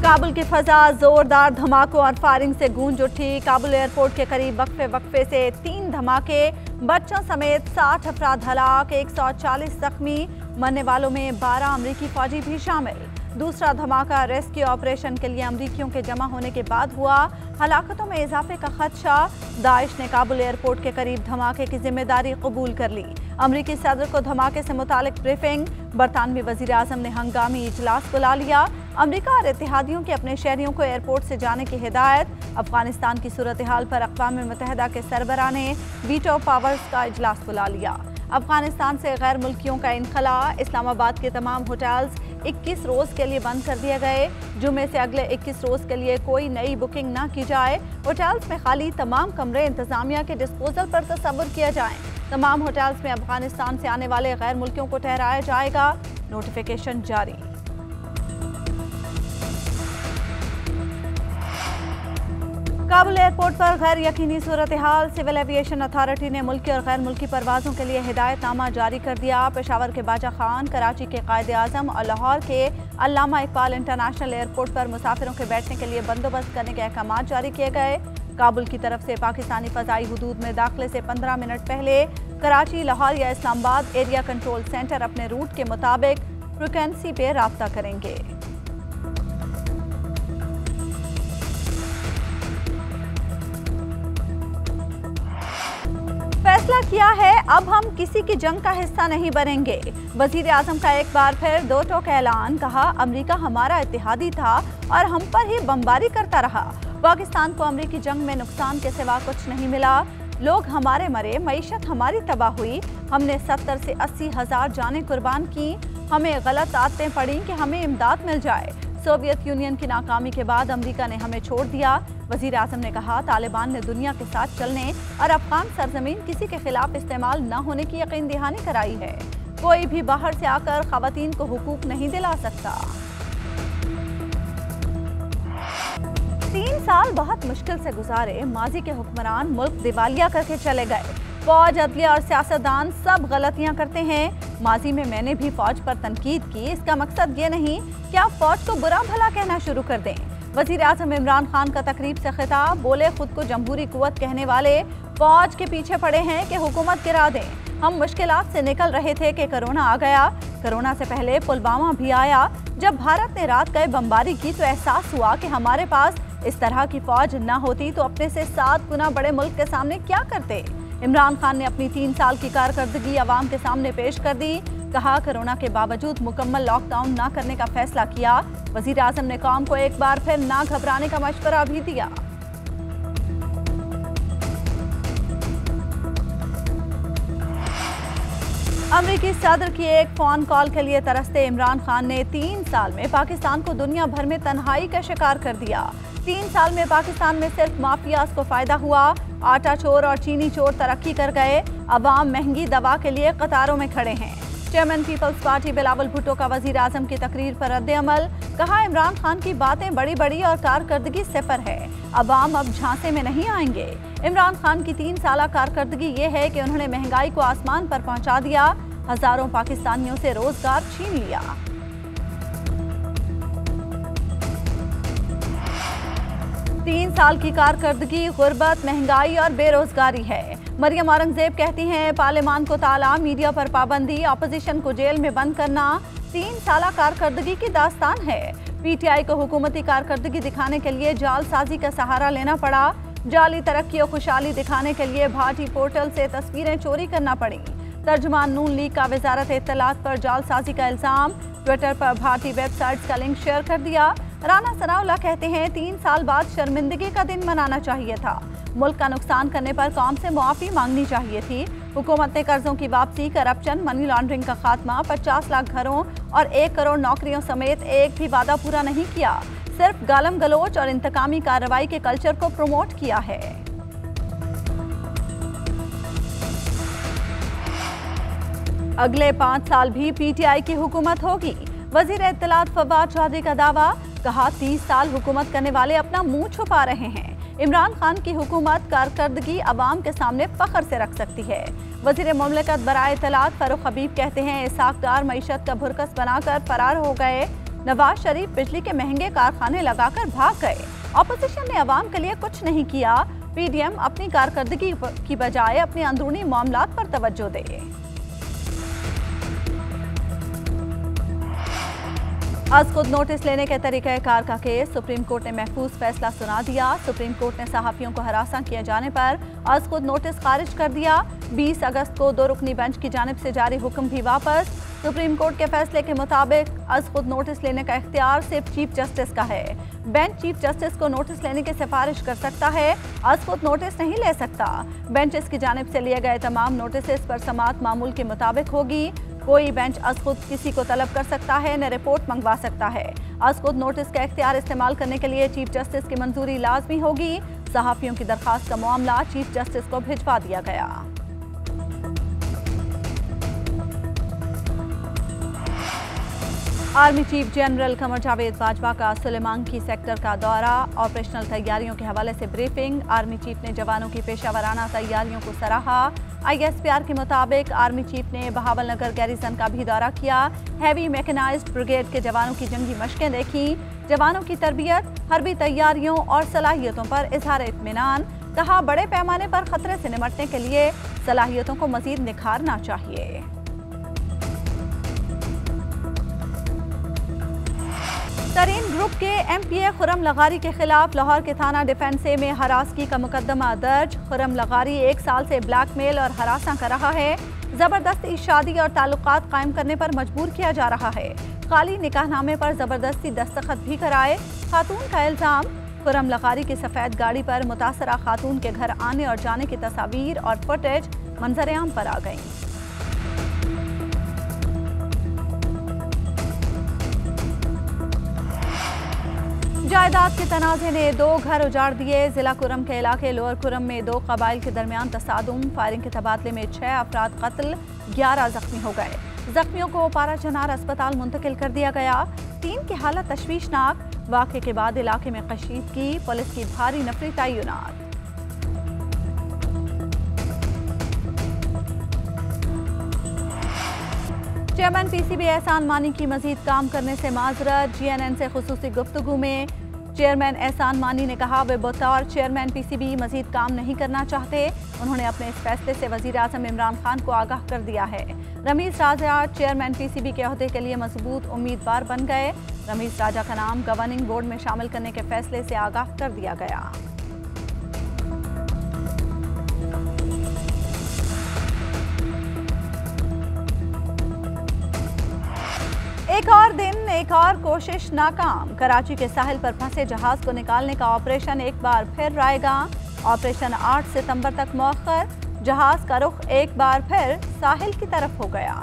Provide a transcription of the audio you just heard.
काबुल की फजा जोरदार धमाकों और फायरिंग से गूंज उठी। काबुल एयरपोर्ट के करीब वक्फे से 3 धमाके, बच्चों समेत 60 अफराद हलाक, 140 जख्मी, मरने वालों में 12 अमरीकी फौजी भी शामिल। दूसरा धमाका रेस्क्यू ऑपरेशन के लिए अमरीकियों के जमा होने के बाद हुआ। हलाकतों में इजाफे का खदशा। दाइश ने काबुल एयरपोर्ट के करीब धमाके की जिम्मेदारी कबूल कर ली। अमरीकी सदर को धमाके से मुतालिक ब्रीफिंग। बरतानवी वजीर आजम ने हंगामी इजलास बुला लिया। अमरीका और इत्तेहादियों के अपने शहरियों को एयरपोर्ट से जाने की हिदायत। अफगानिस्तान की सूरत हाल पर अक़वाम मुत्तहिदा के सरबराह ने वीटो पावर्स का इजलास बुला लिया। अफगानिस्तान से गैर मुल्कियों का इनखला। इस्लामाबाद के तमाम होटल्स 21 रोज़ के लिए बंद कर दिए गए। जुमे से अगले 21 रोज़ के लिए कोई नई बुकिंग ना की जाए। होटल्स में खाली तमाम कमरे इंतजामिया के डिस्पोजल पर तस्वुर किया जाए। तमाम होटल्स में अफगानिस्तान से आने वाले गैर मुल्कियों को ठहराया जाएगा। नोटिफिकेशन जारी। काबुल एयरपोर्ट पर गैर यकीनी सूरत हाल। सिविल एविएशन अथॉरिटी ने मुल्की और गैर मुल्की परवाज़ों के लिए हिदायतनामा जारी कर दिया। पेशावर के बाजा खान, कराची के कायदे आज़म और लाहौर के अल्लामा इकबाल इंटरनेशनल एयरपोर्ट पर मुसाफिरों के बैठने के लिए बंदोबस्त करने के अहकाम जारी किए गए। काबुल की तरफ से पाकिस्तानी फ़ज़ाई हुदूद में दाखिले से 15 मिनट पहले कराची, लाहौर या इस्लामाबाद एरिया कंट्रोल सेंटर अपने रूट के मुताबिक फ्रिक्वेंसी पे राब्ता करेंगे। फैसला किया है, अब हम किसी की जंग का हिस्सा नहीं बनेंगे। वजीर आजम का एक बार फिर दो टोक ऐलान। कहा, अमेरिका हमारा इत्तेहादी था और हम पर ही बमबारी करता रहा। पाकिस्तान को अमेरिकी जंग में नुकसान के सिवा कुछ नहीं मिला। लोग हमारे मरे, मईशत हमारी तबाह हुई। हमने 70 से 80 हज़ार जानें कुर्बान की। हमें गलत आदतें पड़ी कि हमें इमदाद मिल जाए। सोवियत यूनियन की नाकामी के बाद अमेरिका ने हमें छोड़ दिया। वजीर आजम ने कहा, तालिबान ने दुनिया के साथ चलने और अफगान सरजमीन किसी के खिलाफ इस्तेमाल न होने की यकीन दहानी कराई है। कोई भी बाहर से आकर खवातीन को हुकूक नहीं दिला सकता। 3 साल बहुत मुश्किल से गुजारे। माजी के हुक्मरान मुल्क दिवालिया करके चले गए। फौज, अदलिया और सियासतदान सब गलतियां करते हैं। माजी में मैंने भी फौज पर तनकीद की। इसका मकसद ये नहीं कि आप फौज को बुरा भला कहना शुरू कर दें। वजीर आजम इमरान खान का तकरीब से खिताब। बोले, खुद को जमहूरी कुव्वत कहने वाले फौज के पीछे पड़े हैं कि हुकूमत गिरा दें। हम मुश्किलात से निकल रहे थे कि कोरोना आ गया। कोरोना से पहले पुलवामा भी आया। जब भारत ने रात गए बमबारी की तो एहसास हुआ कि हमारे पास इस तरह की फौज न होती तो अपने से 7 गुना बड़े मुल्क के सामने क्या करते। इमरान खान ने अपनी 3 साल की कारकर्दगी अवाम के सामने पेश कर दी। कहा, कोरोना के बावजूद मुकम्मल लॉकडाउन ना करने का फैसला किया। वजीर आजम ने कौम को एक बार फिर ना घबराने का मशवरा भी दिया। अमरीकी सदर की एक फोन कॉल के लिए तरसते इमरान खान ने 3 साल में पाकिस्तान को दुनिया भर में तन्हाई का शिकार कर दिया। 3 साल में पाकिस्तान में सिर्फ माफियाज को फायदा हुआ। आटा चोर और चीनी चोर तरक्की कर गए। अवाम महंगी दवा के लिए कतारों में खड़े हैं। Chairman Peoples Party Bilawal Bhutto का वजीर आजम की तकरीर पर रद्द-ए-अमल। कहा, इमरान खान की बातें बड़ी बड़ी और कारकर्दगी सिफर है। अवाम अब झांसे में नहीं आएंगे। इमरान खान की 3 साल कारकर्दगी ये है कि उन्होंने महंगाई को आसमान पर पहुंचा दिया। हजारों पाकिस्तानियों से रोजगार छीन लिया। तीन साल की कारकर्दगी गुर्बत, महंगाई और बेरोजगारी है। मरियम औरंगजेब कहती हैं, पार्लियामान को ताला, मीडिया पर पाबंदी, अपोजिशन को जेल में बंद करना 3 साल कारकर्दगी की दास्तान है। पीटीआई को हुकूमती कारकर्दगी दिखाने के लिए जालसाजी का सहारा लेना पड़ा। जाली तरक्की और खुशहाली दिखाने के लिए भाटी पोर्टल से तस्वीरें चोरी करना पड़ी। तर्जुमान नून लीग का वजारत इत्तलात पर जालसाजी का इल्जाम। ट्विटर पर भाटी वेबसाइट्स का लिंक शेयर कर दिया। राना सनाउल्लाह कहते हैं, 3 साल बाद शर्मिंदगी का दिन मनाना चाहिए था। मुल्क का नुकसान करने पर कौम से मुआफ़ी मांगनी चाहिए थी। हुकूमत ने कर्जों की वापसी, करप्शन, मनी लॉन्ड्रिंग का खात्मा, 50 लाख घरों और 1 करोड़ नौकरियों समेत एक भी वादा पूरा नहीं किया। सिर्फ गालम गलोच और इंतकामी कार्रवाई के कल्चर को प्रमोट किया है। अगले 5 साल भी पीटीआई की हुकूमत होगी। वजीर इत्तलात फवाद चौधरी का दावा। कहा, 30 साल हुकूमत करने वाले अपना मुंह छुपा रहे हैं। इमरान खान की हुकूमत कारकर्दगी अवाम के सामने फख्र से रख सकती है। वजीर मुमलिकत बराए इत्तलात फारूक हबीब कहते हैं, इसाक डार मईशत का भुरकस बनाकर फरार हो गए। नवाज शरीफ बिजली के महंगे कारखाने लगाकर भाग गए। ऑपोजिशन ने अवाम के लिए कुछ नहीं किया। पीडीएम अपनी कारकर्दगी की बजाय अपने अंदरूनी मामलात पर तवज्जो दे। आज खुद नोटिस लेने के तरीक़ेकार का केस, सुप्रीम कोर्ट ने महफूज फैसला सुना दिया। सुप्रीम कोर्ट ने सहाफ़ियों को हरासा किए जाने पर आज खुद नोटिस खारिज कर दिया। 20 अगस्त को 2 रुकनी बेंच की जानिब से जारी हुक्म भी वापस। सुप्रीम कोर्ट के फैसले के मुताबिक आज खुद नोटिस लेने का इख्तियार सिर्फ चीफ जस्टिस का है। बेंच चीफ जस्टिस को नोटिस लेने की सिफारिश कर सकता है, आज खुद नोटिस नहीं ले सकता। बेंच की जानिब से लिए गए तमाम नोटिस पर समाअत मामूल के मुताबिक होगी। कोई बेंच आज खुद किसी को तलब कर सकता है, न रिपोर्ट मंगवा सकता है। आज खुद नोटिस का इख्तियार इस्तेमाल करने के लिए चीफ जस्टिस की मंजूरी लाजमी होगी। सहाफ़ियों की दरखास्त का मामला चीफ जस्टिस को भिजवा दिया गया। Army chief general Qamar Javed Bajwa का सुलेमानकी सेक्टर का दौरा, ऑपरेशनल तैयारियों के हवाले से ब्रीफिंग। आर्मी चीफ ने जवानों की पेशावराना तैयारियों को सराहा। ISPR के मुताबिक आर्मी चीफ ने बहावलनगर गैरिसन का भी दौरा किया। हैवी मैकेनाइज्ड ब्रिगेड के जवानों की जंगी मशकें देखी। जवानों की तरबियत, हरबी तैयारियों और सलाहियतों पर इजहार इत्मीनान। कहा, बड़े पैमाने पर खतरे से निपटने के लिए सलाहियतों को मजीद निखारना चाहिए। तरीन ग्रुप के MPA खुर्रम लगारी के खिलाफ लाहौर के थाना डिफेंस में हरासगी का मुकदमा दर्ज। खुर्रम लगारी 1 साल से ब्लैकमेल और हरासा कर रहा है। जबरदस्ती शादी और ताल्लुकात कायम करने पर मजबूर किया जा रहा है। खाली निकाहनामे पर जबरदस्ती दस्तखत भी कराए। खातून का इल्जाम, खुर्रम लगारी की सफेद गाड़ी पर मुतासरा खातून के घर आने और जाने की तस्वीर और फुटेज मंजर-ए-आम पर आ गई। जायदाद के तनाज़े ने 2 घर उजाड़ दिए। जिला कुरम के इलाके लोअर कुरम में 2 कबाइल के दरमियान तसादुम, फायरिंग के तबादले में 6 अफराद कत्ल, 11 जख्मी हो गए। जख्मियों को पारा चनार अस्पताल मुंतकिल कर दिया गया। 3 की हालत तशवीशनाक। वाक़े के बाद इलाके में कशीदगी, पुलिस की भारी नफरी तैनात। चेयरमैन PCB एहसान मानी की मजीद काम करने से माजरत। GNN से खुसूसी गुफ्तगू में चेयरमैन एहसान मानी ने कहा, वे बतौर चेयरमैन PCB मजीद काम नहीं करना चाहते। उन्होंने अपने इस फैसले से वज़ीर आज़म इमरान खान को आगाह कर दिया है। रमीज राजा चेयरमैन PCB के अहदे के लिए मजबूत उम्मीदवार बन गए। रमीज राजा का नाम गवर्निंग बोर्ड में शामिल करने के फैसले से आगाह कर दिया गया। एक और दिन, एक और कोशिश नाकाम। कराची के साहिल पर फंसे जहाज को निकालने का ऑपरेशन एक बार फिर रायगा। ऑपरेशन 8 सितंबर तक मौखर। जहाज का रुख एक बार फिर साहिल की तरफ हो गया।